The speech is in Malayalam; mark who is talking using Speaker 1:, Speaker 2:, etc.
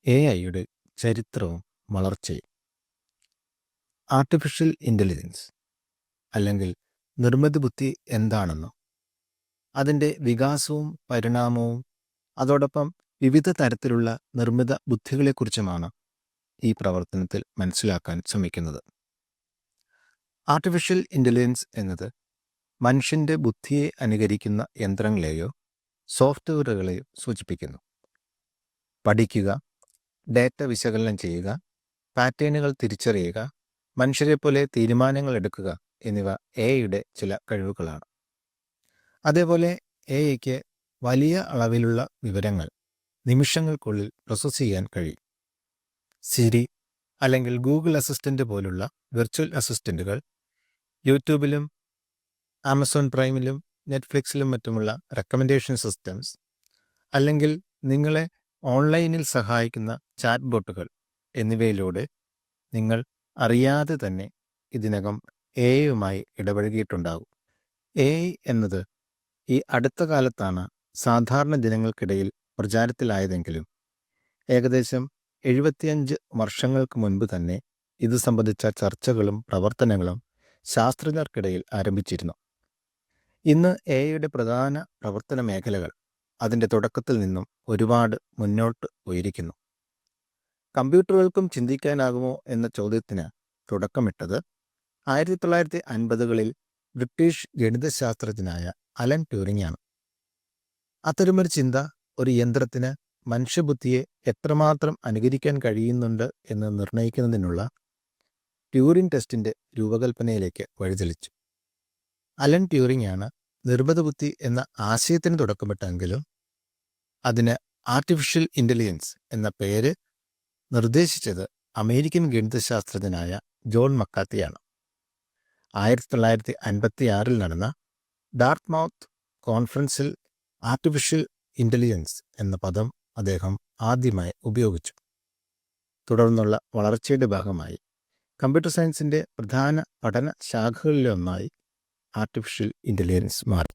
Speaker 1: എഐയുടെ ചരിത്രവും വളർച്ചയും. ആർട്ടിഫിഷ്യൽ ഇൻ്റലിജൻസ് അല്ലെങ്കിൽ നിർമ്മിത ബുദ്ധി എന്താണെന്നും അതിൻ്റെ വികാസവും പരിണാമവും അതോടൊപ്പം വിവിധ തരത്തിലുള്ള നിർമ്മിത ബുദ്ധികളെക്കുറിച്ചുമാണ് ഈ പ്രവർത്തനത്തിൽ മനസ്സിലാക്കാൻ ശ്രമിക്കുന്നത്. ആർട്ടിഫിഷ്യൽ ഇൻ്റലിജൻസ് എന്നത് മനുഷ്യൻ്റെ ബുദ്ധിയെ അനുകരിക്കുന്ന യന്ത്രങ്ങളെയോ സോഫ്റ്റ്വെയറുകളെയോ സൂചിപ്പിക്കുന്നു. പഠിക്കുക, ഡാറ്റ വിശകലനം ചെയ്യുക, പാറ്റേണുകൾ തിരിച്ചറിയുക, മനുഷ്യരെ പോലെ തീരുമാനങ്ങൾ എടുക്കുക എന്നിവ എഐയുടെ ചില കഴിവുകളാണ്. അതേപോലെ എഐക്ക് വലിയ അളവിലുള്ള വിവരങ്ങൾ നിമിഷങ്ങൾക്കുള്ളിൽ പ്രോസസ്സ് ചെയ്യാൻ കഴിയും. സിരി അല്ലെങ്കിൽ ഗൂഗിൾ അസിസ്റ്റൻ്റ് പോലുള്ള വിർച്വൽ അസിസ്റ്റൻറ്റുകൾ യൂട്യൂബിലും ആമസോൺ പ്രൈമിലും നെറ്റ്ഫ്ലിക്സിലും മറ്റുമുള്ള റെക്കമെൻഡേഷൻ സിസ്റ്റംസ് അല്ലെങ്കിൽ നിങ്ങളെ ഓൺലൈനിൽ സഹായിക്കുന്ന ചാറ്റ് ബോട്ടുകൾ എന്നിവയിലൂടെ നിങ്ങൾ അറിയാതെ തന്നെ ഇതിനകം എഐയുമായി ഇടപഴകിയിട്ടുണ്ടാകും. എഐ എന്നത് ഈ അടുത്ത കാലത്താണ് സാധാരണ ജനങ്ങൾക്കിടയിൽ പ്രചാരത്തിലായതെങ്കിലും ഏകദേശം 75 വർഷങ്ങൾക്ക് മുൻപ് തന്നെ ഇത് സംബന്ധിച്ച ചർച്ചകളും പ്രവർത്തനങ്ങളും ശാസ്ത്രജ്ഞർക്കിടയിൽ ആരംഭിച്ചിരുന്നു. ഇന്ന് എഐയുടെ പ്രധാന പ്രവർത്തന മേഖലകൾ അതിൻ്റെ തുടക്കത്തിൽ നിന്നും ഒരുപാട് മുന്നോട്ട് പോയിരിക്കുന്നു. കമ്പ്യൂട്ടറുകൾക്കും ചിന്തിക്കാനാകുമോ എന്ന ചോദ്യത്തിന് തുടക്കമിട്ടത് 1950കളിൽ ബ്രിട്ടീഷ് ഗണിതശാസ്ത്രജ്ഞനായ അലൻ ട്യൂറിംഗ് ആണ്. അത്തരമൊരു ചിന്ത ഒരു യന്ത്രത്തിന് മനുഷ്യബുദ്ധിയെ എത്രമാത്രം അനുകരിക്കാൻ കഴിയുന്നുണ്ട് എന്ന് നിർണ്ണയിക്കുന്നതിനുള്ള ട്യൂറിംഗ് ടെസ്റ്റിൻ്റെ രൂപകൽപ്പനയിലേക്ക് വഴിതെളിച്ചു. അലൻ ട്യൂറിംഗ് ആണ് നിർമ്മിത ബുദ്ധി എന്ന ആശയത്തിന് തുടക്കമിട്ടെങ്കിലും അതിന് ആർട്ടിഫിഷ്യൽ ഇൻ്റലിജൻസ് എന്ന പേര് നിർദ്ദേശിച്ചത് അമേരിക്കൻ ഗണിതശാസ്ത്രജ്ഞനായ ജോൺ മക്കാത്തിയാണ്. 1956 നടന്ന ഡാർത്ത്മൗത്ത് കോൺഫറൻസിൽ ആർട്ടിഫിഷ്യൽ ഇൻ്റലിജൻസ് എന്ന പദം അദ്ദേഹം ആദ്യമായി ഉപയോഗിച്ചു. തുടർന്നുള്ള വളർച്ചയുടെ ഭാഗമായി കമ്പ്യൂട്ടർ സയൻസിൻ്റെ പ്രധാന പഠന ശാഖകളിലൊന്നായി ആർട്ടിഫിഷ്യൽ ഇൻ്റലിജൻസ് മാറി.